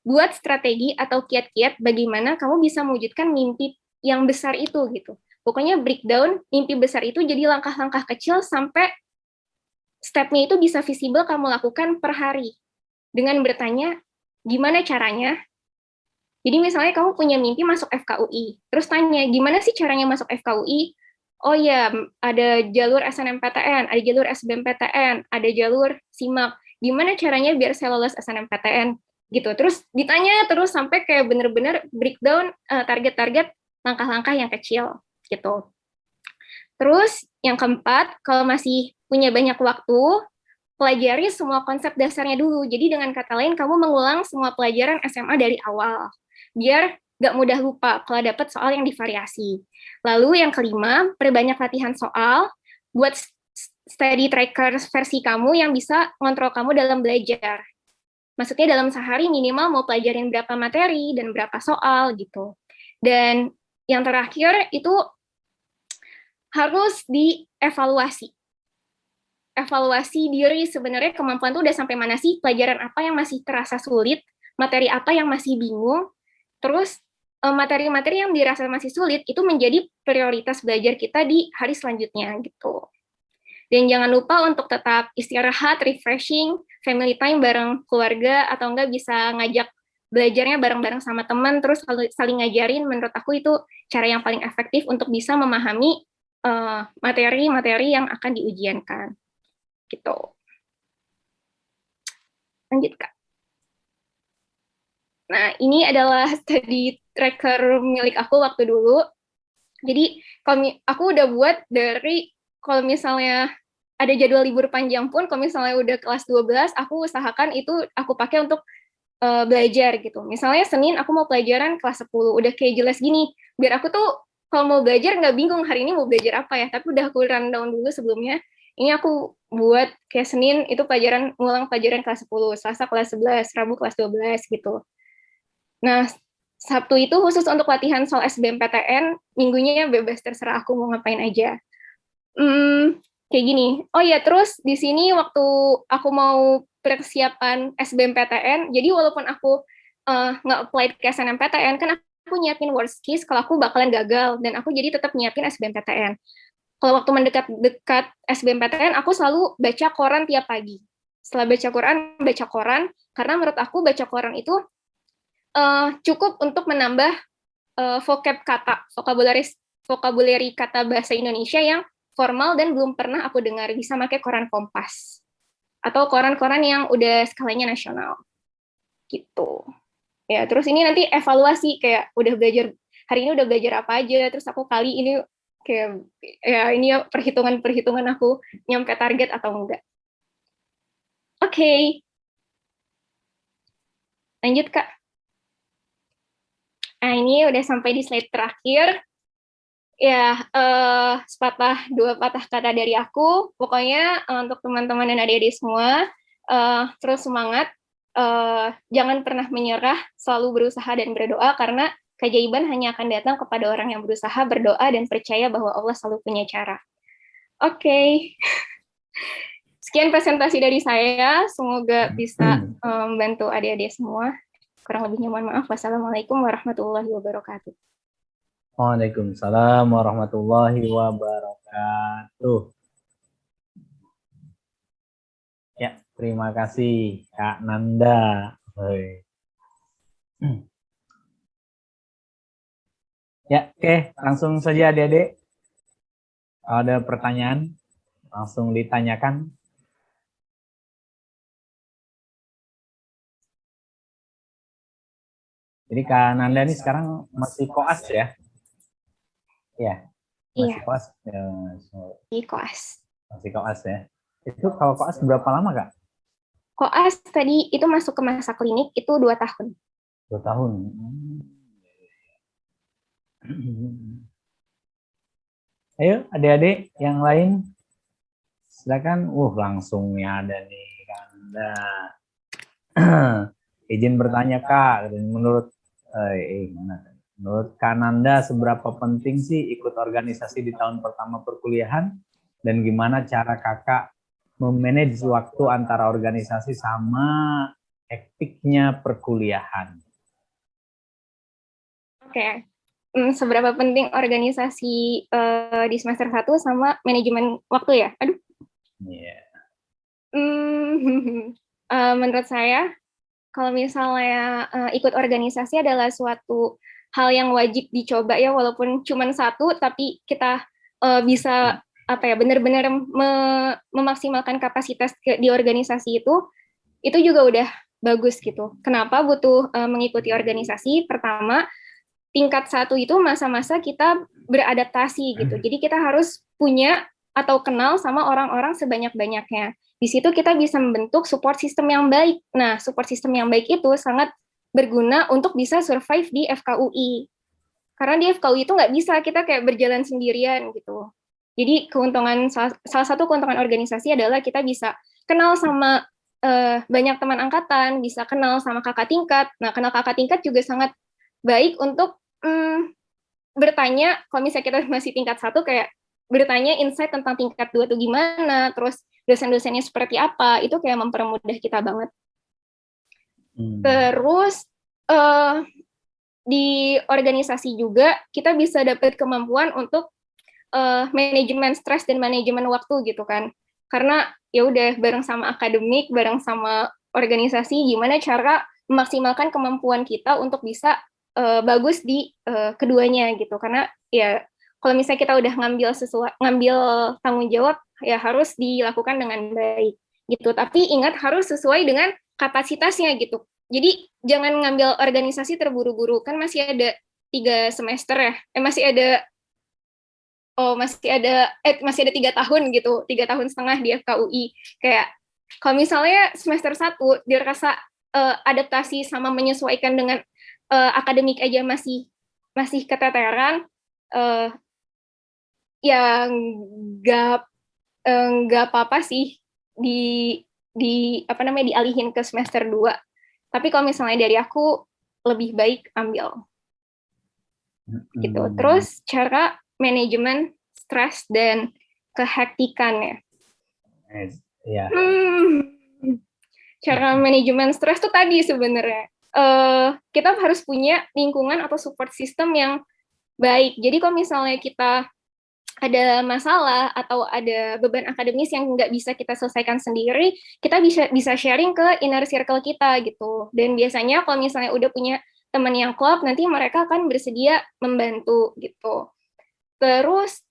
[SPEAKER 3] buat strategi atau kiat-kiat bagaimana kamu bisa mewujudkan mimpi yang besar itu gitu. Pokoknya breakdown mimpi besar itu jadi langkah-langkah kecil sampai step-nya itu bisa visible kamu lakukan per hari. Dengan bertanya, gimana caranya? Jadi misalnya kamu punya mimpi masuk FKUI, terus tanya, gimana sih caranya masuk FKUI? Oh ya, ada jalur SNMPTN, ada jalur SBMPTN, ada jalur SIMAK. Gimana caranya biar saya lolos SNMPTN? Gitu. Terus ditanya terus sampai kayak bener-bener breakdown target-target langkah-langkah yang kecil gitu. Terus yang keempat, kalau masih punya banyak waktu, pelajari semua konsep dasarnya dulu. Jadi dengan kata lain, kamu mengulang semua pelajaran SMA dari awal. Biar nggak mudah lupa kalau dapat soal yang divariasi. Lalu yang kelima, perbanyak latihan soal, buat study tracker versi kamu yang bisa ngontrol kamu dalam belajar. Maksudnya dalam sehari minimal mau pelajarin berapa materi dan berapa soal gitu. Dan yang terakhir itu harus dievaluasi. Evaluasi diri sebenarnya kemampuan itu udah sampai mana sih, pelajaran apa yang masih terasa sulit, materi apa yang masih bingung, terus materi-materi yang dirasa masih sulit itu menjadi prioritas belajar kita di hari selanjutnya gitu. Dan jangan lupa untuk tetap istirahat, refreshing, family time bareng keluarga, atau enggak bisa ngajak belajarnya bareng-bareng sama teman, terus saling ngajarin, menurut aku itu cara yang paling efektif untuk bisa memahami materi-materi yang akan diujiankan. Gitu. Lanjut, Kak. Nah, ini adalah study tracker milik aku waktu dulu. Jadi, kalau aku udah buat dari, kalau misalnya ada jadwal libur panjang pun, kalau misalnya udah kelas 12, aku usahakan itu aku pakai untuk belajar gitu. Misalnya Senin aku mau pelajaran kelas 10, udah kayak jelas gini, biar aku tuh kalau mau belajar nggak bingung hari ini mau belajar apa ya, tapi udah aku rundown dulu sebelumnya. Ini aku buat kayak Senin itu pelajaran, ngulang pelajaran kelas 10, Selasa kelas 11, Rabu kelas 12 gitu. Nah, Sabtu itu khusus untuk latihan soal SBMPTN, minggunya bebas terserah aku mau ngapain aja. Kayak gini. Oh ya, terus di sini waktu aku mau persiapan SBMPTN, jadi walaupun aku nggak apply ke SNMPTN, kan aku nyiapin worst case kalau aku bakalan gagal, dan aku jadi tetap nyiapin SBMPTN. Kalau waktu mendekat-dekat SBMPTN, aku selalu baca koran tiap pagi. Setelah baca koran, karena menurut aku baca koran itu cukup untuk menambah vocab kata, vocabulary kata bahasa Indonesia yang formal dan belum pernah aku dengar. Bisa pakai koran Kompas atau koran-koran yang udah skalanya nasional gitu ya. Terus ini nanti evaluasi kayak udah belajar hari ini, udah belajar apa aja, terus aku kali ini kayak ya ini ya perhitungan aku nyampe target atau enggak. Oke, lanjut Kak. Nah, ini udah sampai di slide terakhir. Ya, dua patah kata dari aku. Pokoknya untuk teman-teman dan adik-adik semua, terus semangat. Jangan pernah menyerah, selalu berusaha dan berdoa, karena keajaiban hanya akan datang kepada orang yang berusaha, berdoa, dan percaya bahwa Allah selalu punya cara. Oke. Sekian presentasi dari saya. Semoga bisa membantu adik-adik semua. Kurang lebihnya mohon maaf. Wassalamualaikum warahmatullahi wabarakatuh.
[SPEAKER 2] Waalaikumsalam warahmatullahi wabarakatuh. Ya, terima kasih Kak Nanda. Ya, oke, langsung saja adik-adik. Ada pertanyaan, langsung ditanyakan. Jadi Kak Nanda ini sekarang masih koas ya? Iya, masih koas. Ya,
[SPEAKER 3] Koas.
[SPEAKER 2] masih koas ya. Itu kalau koas berapa lama Kak?
[SPEAKER 3] Koas tadi itu masuk ke masa klinik itu 2 tahun.
[SPEAKER 2] 2 tahun. Ayo adik-adik yang lain, silakan. Langsung ya ada nih Kak Nanda. Izin bertanya Kak, menurut Kak Nanda seberapa penting sih ikut organisasi di tahun pertama perkuliahan, dan gimana cara kakak memanage waktu antara organisasi sama hektiknya perkuliahan?
[SPEAKER 3] Oke. Seberapa penting organisasi di semester 1 sama manajemen waktu ya? Aduh.
[SPEAKER 2] Yeah.
[SPEAKER 3] Menurut saya, kalau misalnya ikut organisasi adalah suatu hal yang wajib dicoba ya, walaupun cuma satu, tapi kita bisa benar-benar memaksimalkan kapasitas di organisasi itu juga udah bagus gitu. Kenapa butuh mengikuti organisasi? Pertama, tingkat 1 itu masa-masa kita beradaptasi gitu. Jadi kita harus punya atau kenal sama orang-orang sebanyak-banyaknya. Di situ kita bisa membentuk support system yang baik. Nah, support system yang baik itu sangat berguna untuk bisa survive di FKUI. Karena di FKUI itu nggak bisa kita kayak berjalan sendirian gitu. Jadi salah satu keuntungan organisasi adalah kita bisa kenal sama banyak teman angkatan, bisa kenal sama kakak tingkat. Nah, kenal kakak tingkat juga sangat baik untuk bertanya, kalau misalnya kita masih tingkat 1, kayak bertanya insight tentang tingkat 2 itu gimana, terus dosen-dosennya seperti apa, itu kayak mempermudah kita banget. Terus di organisasi juga kita bisa dapat kemampuan untuk manajemen stres dan manajemen waktu gitu kan. Karena ya udah bareng sama akademik, bareng sama organisasi, gimana cara memaksimalkan kemampuan kita untuk bisa bagus di keduanya gitu. Karena ya kalau misalnya kita udah ngambil tanggung jawab, ya harus dilakukan dengan baik gitu. Tapi ingat harus sesuai dengan kapasitasnya gitu. Jadi jangan ngambil organisasi terburu-buru, kan masih ada 3 semester ya, masih ada 3 tahun gitu, 3,5 tahun di FKUI. Kayak kalau misalnya semester 1 dirasa adaptasi sama menyesuaikan dengan akademik aja masih keteteran, ya nggak apa-apa sih dialihin ke semester 2. Tapi kalau misalnya dari aku lebih baik ambil gitu. Terus cara manajemen stres dan kehektikan ya. Cara manajemen stres tuh tadi sebenarnya kita harus punya lingkungan atau support system yang baik. Jadi kalau misalnya kita ada masalah atau ada beban akademis yang nggak bisa kita selesaikan sendiri, kita bisa sharing ke inner circle kita gitu. Dan biasanya kalau misalnya udah punya teman yang klop, nanti mereka akan bersedia membantu gitu. Terus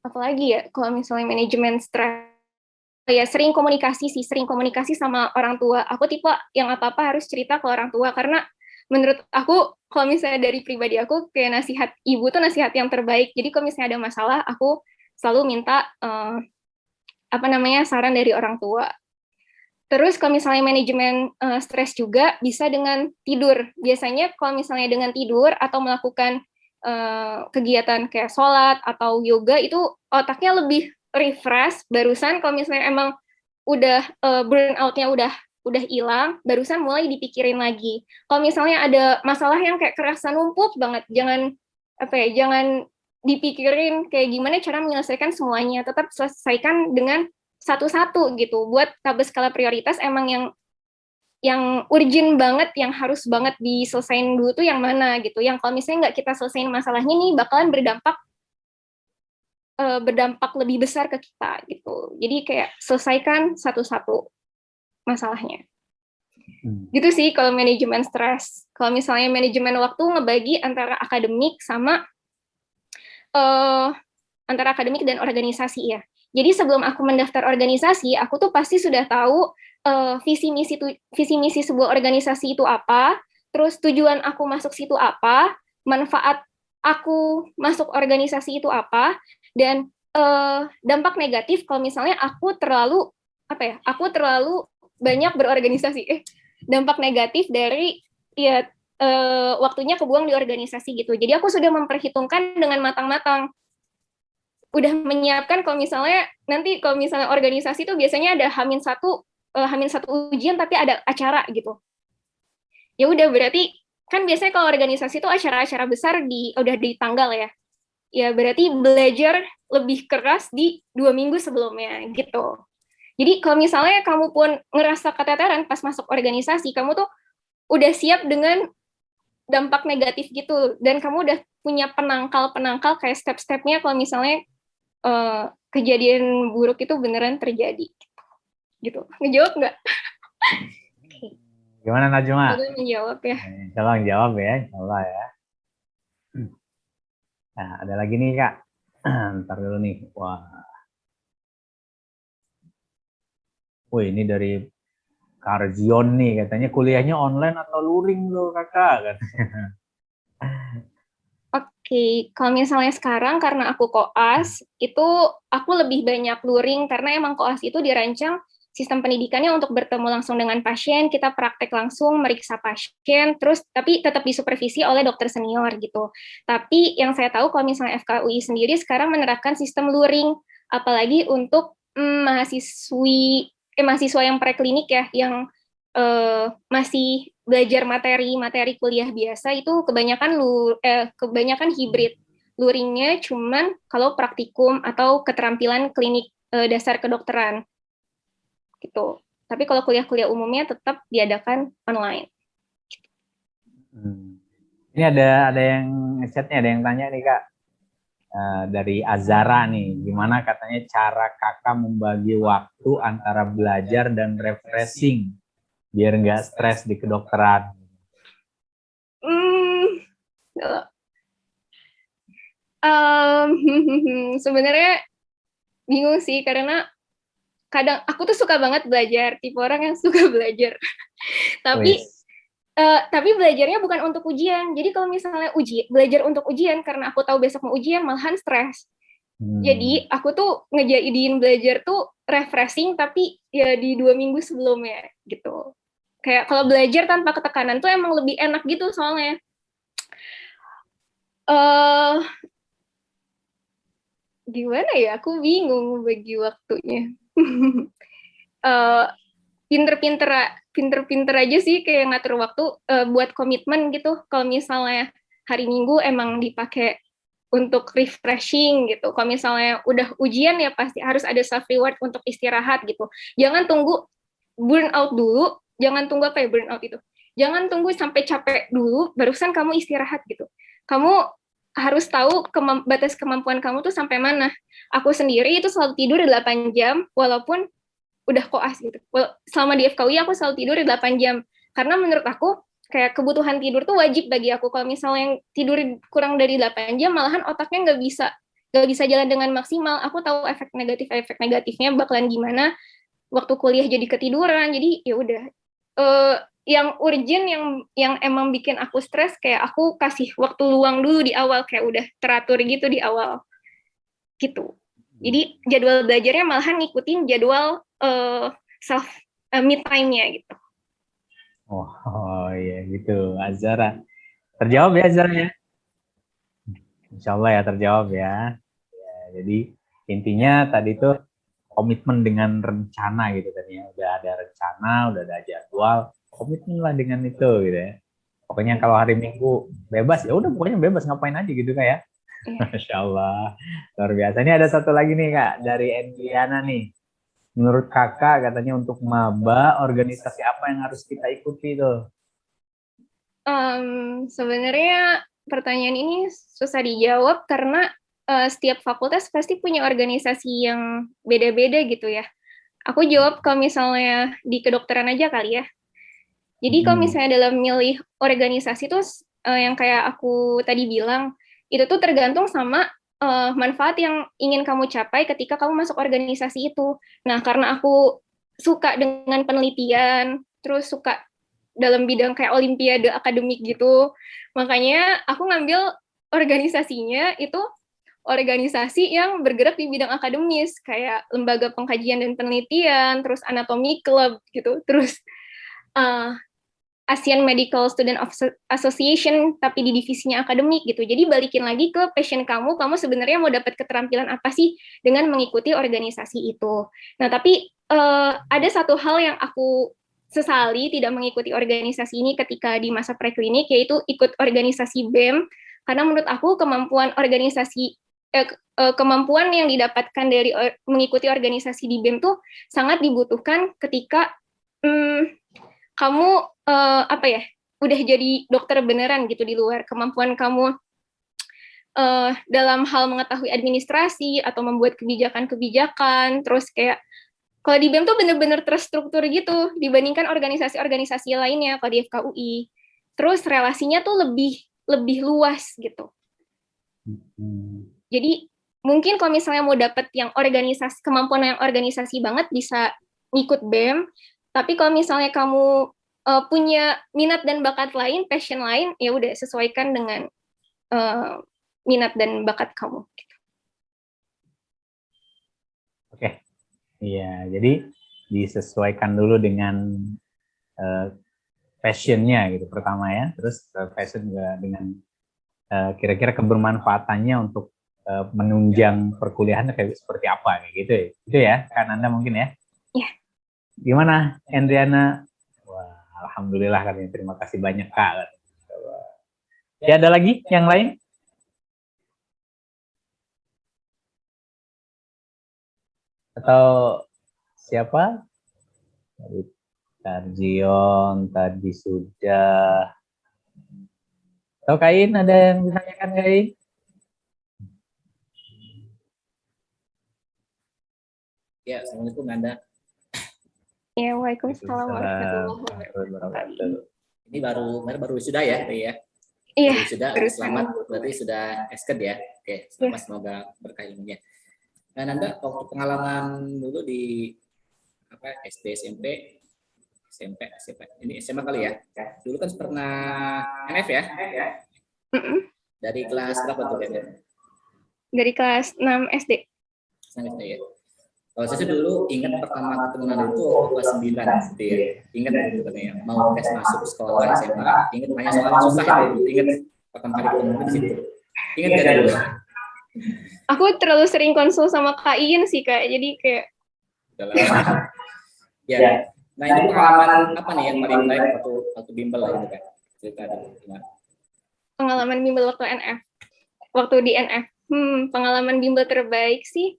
[SPEAKER 3] apalagi ya kalau misalnya manajemen stres, ya sering komunikasi sama orang tua. Aku tipe yang apa-apa harus cerita ke orang tua, karena menurut aku kalau misalnya dari pribadi aku, kayak nasihat ibu tuh nasihat yang terbaik. Jadi kalau misalnya ada masalah, aku selalu minta saran dari orang tua. Terus kalau misalnya manajemen stres juga bisa dengan tidur. Biasanya kalau misalnya dengan tidur atau melakukan kegiatan kayak sholat atau yoga, itu otaknya lebih refresh. Barusan kalau misalnya emang udah burnout-nya udah hilang, barusan mulai dipikirin lagi. Kalau misalnya ada masalah yang kayak kerasa numpuk banget, jangan dipikirin kayak gimana cara menyelesaikan semuanya, tetap selesaikan dengan satu-satu gitu. Buat tabel skala prioritas emang yang urgent banget, yang harus banget diselesain dulu tuh yang mana gitu. Yang kalau misalnya nggak kita selesain masalahnya nih, bakalan berdampak lebih besar ke kita gitu. Jadi kayak selesaikan satu-satu masalahnya. Gitu sih kalau manajemen stres. Kalau misalnya manajemen waktu ngebagi antara akademik sama antara akademik dan organisasi ya. Jadi sebelum aku mendaftar organisasi, aku tuh pasti sudah tahu visi misi sebuah organisasi itu apa, terus tujuan aku masuk situ apa, manfaat aku masuk organisasi itu apa, dan dampak negatif kalau misalnya aku terlalu banyak berorganisasi. Dampak negatif dari waktunya kebuang di organisasi gitu. Jadi aku sudah memperhitungkan dengan matang-matang, udah menyiapkan kalau misalnya organisasi itu biasanya ada Hamin satu ujian tapi ada acara gitu. Ya udah, berarti kan biasanya kalau organisasi itu acara-acara besar udah di tanggal ya. Ya berarti belajar lebih keras di 2 minggu sebelumnya gitu. Jadi kalau misalnya kamu pun ngerasa keteteran pas masuk organisasi, kamu tuh udah siap dengan dampak negatif gitu, dan kamu udah punya penangkal kayak step-stepnya kalau misalnya kejadian buruk itu beneran terjadi gitu. Ngejawab nggak?
[SPEAKER 2] Gimana Najma?
[SPEAKER 3] Aku menjawab ya.
[SPEAKER 2] Tolong jawab ya, insyaallah ya. Nah, ada lagi nih Kak. Ntar dulu nih. Wih, ini dari Karzion nih, katanya kuliahnya online atau luring loh Kakak.
[SPEAKER 3] Oke, kalau misalnya sekarang karena aku koas, itu aku lebih banyak luring karena emang koas itu dirancang sistem pendidikannya untuk bertemu langsung dengan pasien, kita praktek langsung, meriksa pasien, terus tapi tetap disupervisi oleh dokter senior gitu. Tapi yang saya tahu kalau misalnya FKUI sendiri sekarang menerapkan sistem luring, apalagi untuk mahasiswa yang preklinik ya, yang masih belajar materi kuliah biasa, itu kebanyakan hibrid. Luringnya cuman kalau praktikum atau keterampilan klinik dasar kedokteran gitu. Tapi kalau kuliah-kuliah umumnya tetap diadakan online.
[SPEAKER 2] Ini ada yang chatnya, ada yang tanya nih Kak. Dari Azara nih, gimana katanya cara Kakak membagi waktu antara belajar dan refreshing biar nggak stres di kedokteran?
[SPEAKER 3] Sebenarnya bingung sih, karena kadang aku tuh suka banget belajar, tipe orang yang suka belajar. Tapi belajarnya bukan untuk ujian. Jadi kalau misalnya belajar untuk ujian karena aku tahu besok mau ujian, malahan stres. Jadi aku tuh ngejadiin belajar tuh refreshing, tapi ya di 2 minggu sebelumnya gitu. Kayak kalau belajar tanpa ketekanan tuh emang lebih enak gitu soalnya. Gimana ya? Aku bingung bagi waktunya. Pinter-pinter aja sih kayak ngatur waktu buat komitmen gitu. Kalau misalnya hari Minggu emang dipakai untuk refreshing gitu. Kalau misalnya udah ujian ya pasti harus ada self reward untuk istirahat gitu. Jangan tunggu burnout dulu, jangan tunggu burnout itu. Jangan tunggu sampai capek dulu barusan kamu istirahat gitu. Kamu harus tahu batas kemampuan kamu tuh sampai mana. Aku sendiri itu selalu tidur 8 jam walaupun udah koas gitu. Selama di FKUI aku selalu tidur 8 jam. Karena menurut aku kayak kebutuhan tidur tuh wajib bagi aku. Kalau misalnya yang tidur kurang dari 8 jam, malahan otaknya nggak bisa jalan dengan maksimal. Aku tahu efek negatifnya bakalan gimana. Waktu kuliah jadi ketiduran. Jadi ya udah. yang urgent yang emang bikin aku stres kayak aku kasih waktu luang dulu di awal, kayak udah teratur gitu di awal gitu. Jadi jadwal belajarnya malahan ngikutin jadwal self me time-nya gitu.
[SPEAKER 2] Oh iya gitu, Azara. Terjawab ya Azara ya? Insya Allah ya terjawab ya. Ya, jadi intinya tadi tuh komitmen dengan rencana gitu kan ya. Udah ada rencana, udah ada jadwal, komitmen lah dengan itu gitu ya. Pokoknya kalau hari Minggu bebas ya udah pokoknya bebas ngapain aja gitu kan ya. Masya Allah. Luar biasa. Ini ada satu lagi nih Kak dari Endriana nih. Menurut Kakak katanya untuk maba organisasi apa yang harus kita ikuti tuh?
[SPEAKER 3] Sebenarnya pertanyaan ini susah dijawab karena setiap fakultas pasti punya organisasi yang beda-beda gitu ya. Aku jawab kalau misalnya di kedokteran aja kali ya. Jadi kalau misalnya dalam milih organisasi tuh yang kayak aku tadi bilang, itu tuh tergantung sama manfaat yang ingin kamu capai ketika kamu masuk organisasi itu. Nah, karena aku suka dengan penelitian, terus suka dalam bidang kayak olimpiade akademik gitu, makanya aku ngambil organisasinya itu organisasi yang bergerak di bidang akademis, kayak lembaga pengkajian dan penelitian, terus anatomi club gitu, terus uh, Asian Medical Student Association, tapi di divisinya akademik gitu. Jadi balikin lagi ke passion kamu sebenarnya mau dapat keterampilan apa sih dengan mengikuti organisasi itu. Nah, tapi ada satu hal yang aku sesali tidak mengikuti organisasi ini ketika di masa preklinik, yaitu ikut organisasi BEM, karena menurut aku kemampuan yang didapatkan dari mengikuti organisasi di BEM tuh sangat dibutuhkan ketika kamu apa ya, udah jadi dokter beneran gitu di luar. Kemampuan kamu dalam hal mengetahui administrasi atau membuat kebijakan-kebijakan, terus kayak kalau di BEM tuh bener-bener terstruktur gitu dibandingkan organisasi-organisasi lainnya kalau di FKUI. Terus relasinya tuh lebih luas gitu. Jadi mungkin kalau misalnya mau dapet yang organisasi, kemampuan yang organisasi banget bisa ngikut BEM, tapi kalau misalnya kamu punya minat dan bakat lain, passion lain, ya udah sesuaikan dengan minat dan bakat kamu.
[SPEAKER 2] Oke, iya. Jadi disesuaikan dulu dengan passionnya gitu pertama ya. Terus passion juga dengan kira-kira kebermanfaatannya untuk menunjang perkuliahan kayak seperti apa kayak gitu ya. Itu ya, kan Anda mungkin ya?
[SPEAKER 3] Iya.
[SPEAKER 2] Gimana, Endriana? Wah, alhamdulillah kan. Terima kasih banyak Kak. Ya ada lagi yang lain? Atau siapa? Tarjion tadi sudah. Atau Kain ada yang ditanyakan Kain?
[SPEAKER 4] Ya, Assalamualaikum Anda.
[SPEAKER 3] Ya, waalaikumsalam warahmatullahi wabarakatuh.
[SPEAKER 4] Ini baru sudah ya, ya.
[SPEAKER 3] Iya.
[SPEAKER 4] Sudah, selamat berarti sudah esket ya. Oke, selamat, semoga berkah ilmunya. Dan Anda waktu pengalaman dulu di SD, SMP, ini SMA kali ya. Dulu kan pernah NF ya? Dari kelas berapa tuh ya?
[SPEAKER 3] Dari kelas 6 SD.
[SPEAKER 4] SD ya. Kalau saya dulu ingat pertama ketemu Nanda itu kelas 9 gitu ya. Ingat gitu katanya mau tes masuk sekolah SMA, ingat banyak soal susah itu. Ingat pertama kali ketemu di situ. Ingat gak dulu?
[SPEAKER 3] Aku terlalu sering konsul sama Kak Iin sih Kak, jadi kayak
[SPEAKER 4] ya. Nah, ini pengalaman apa nih yang paling baik waktu bimbel lah gitu kan? Cerita gimana?
[SPEAKER 3] Pengalaman bimbel waktu NF. Waktu di NF. Pengalaman bimbel terbaik sih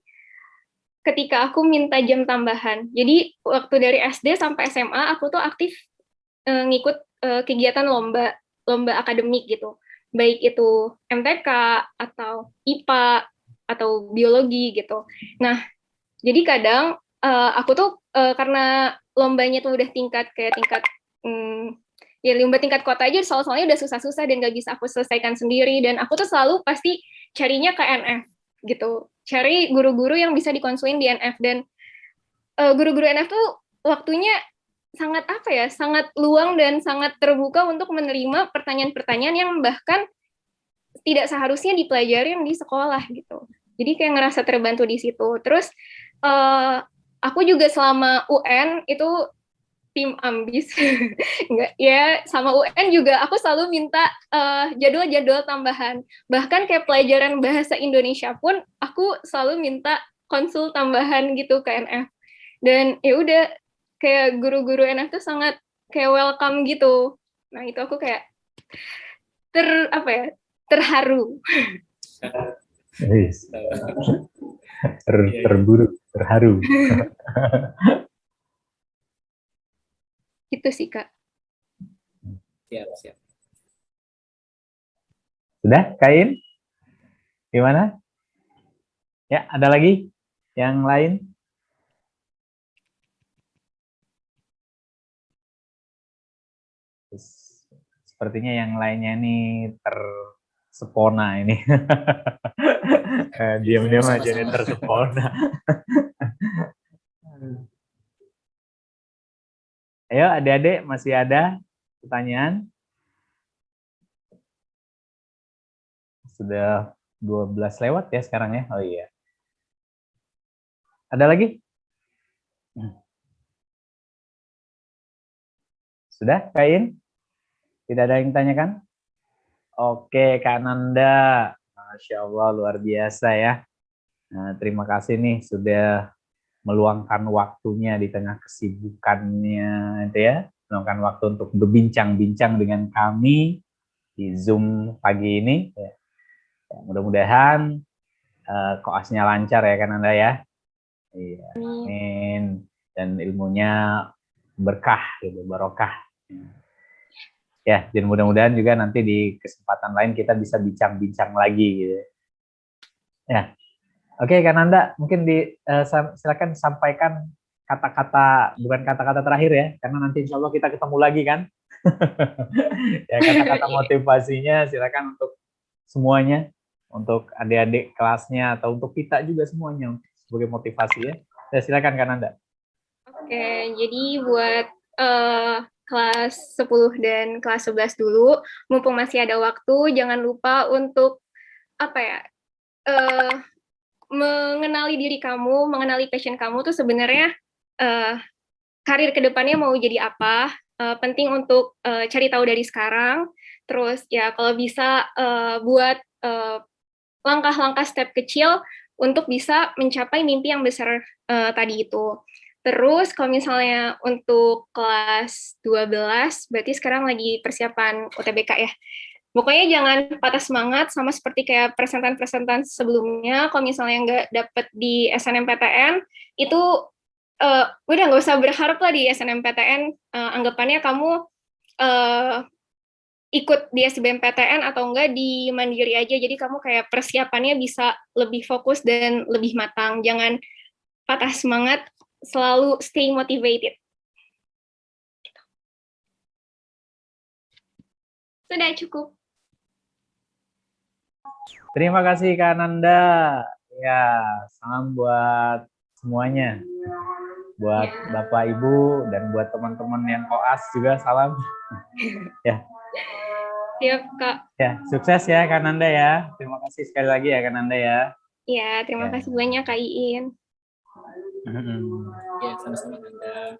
[SPEAKER 3] ketika aku minta jam tambahan. Jadi waktu dari SD sampai SMA aku tuh aktif ngikut kegiatan lomba akademik gitu. Baik itu MTK atau IPA atau biologi gitu. Nah, jadi kadang aku tuh karena lombanya tuh udah tingkat ya lomba tingkat kota aja soalnya udah susah-susah dan gak bisa aku selesaikan sendiri, dan aku tuh selalu pasti carinya ke NF gitu, cari guru-guru yang bisa dikonsulin di NF, dan guru-guru NF tuh waktunya sangat apa ya, sangat luang dan sangat terbuka untuk menerima pertanyaan-pertanyaan yang bahkan tidak seharusnya dipelajarin di sekolah gitu. Jadi kayak ngerasa terbantu di situ. Terus aku juga selama UN itu tim ambis. Enggak, ya sama UN juga aku selalu minta jadwal-jadwal tambahan. Bahkan kayak pelajaran bahasa Indonesia pun aku selalu minta konsul tambahan gitu ke NF. Dan ya udah kayak guru-guru NF tuh sangat kayak welcome gitu. Nah, itu aku kayak terharu.
[SPEAKER 2] Terburu, terharu.
[SPEAKER 3] Itu sih, Kak.
[SPEAKER 4] Siap.
[SPEAKER 2] Sudah, Kain? Gimana? Ya, ada lagi yang lain? Sepertinya yang lainnya ini tersepona ini. Diam-diam aja nih tersepona. Ayo adik-adik, masih ada pertanyaan? Sudah 12 lewat ya sekarang ya? Oh iya. Ada lagi? Sudah, Kain? Tidak ada yang tanyakan? Oke, Kak Nanda. Masya Allah, luar biasa ya. Nah, terima kasih nih sudah meluangkan waktunya di tengah kesibukannya itu ya. Meluangkan waktu untuk berbincang-bincang dengan kami di Zoom pagi ini. Ya, mudah-mudahan koasnya lancar ya Kak Nanda ya. Iya, amin. Dan ilmunya berkah, gitu, barokah. Ya, dan mudah-mudahan juga nanti di kesempatan lain kita bisa bincang-bincang lagi gitu. Ya. Oke, Kak Nanda, mungkin silakan sampaikan kata-kata, bukan kata-kata terakhir ya, karena nanti insya Allah kita ketemu lagi kan. Ya, kata-kata motivasinya silakan untuk semuanya, untuk adik-adik kelasnya atau untuk kita juga semuanya sebagai motivasi ya. Ya, silakan Kak Nanda.
[SPEAKER 3] Oke, jadi buat kelas 10 dan kelas 11 dulu, mumpung masih ada waktu, jangan lupa untuk mengenali diri kamu, mengenali passion kamu tuh sebenarnya karir kedepannya mau jadi apa, penting untuk cari tahu dari sekarang. Terus ya kalau bisa buat langkah-langkah step kecil untuk bisa mencapai mimpi yang besar tadi itu. Terus kalau misalnya untuk kelas 12, berarti sekarang lagi persiapan UTBK ya. Pokoknya jangan patah semangat, sama seperti kayak presentan-presentan sebelumnya, kalau misalnya nggak dapet di SNMPTN, itu udah nggak usah berharap lah di SNMPTN, anggapannya kamu ikut di SBMPTN atau enggak di Mandiri aja, jadi kamu kayak persiapannya bisa lebih fokus dan lebih matang, jangan patah semangat, selalu stay motivated. Sudah cukup.
[SPEAKER 2] Terima kasih Kak Nanda. Ya, salam buat semuanya. Buat Bapak Ibu dan buat teman-teman yang koas juga salam. Ya.
[SPEAKER 3] Siap, Kak.
[SPEAKER 2] Ya, sukses ya Kak Nanda ya. Terima kasih sekali lagi ya Kak Nanda ya.
[SPEAKER 3] Ya, terima kasih banyak Kak Iin.
[SPEAKER 4] Ya, sama-sama Nanda.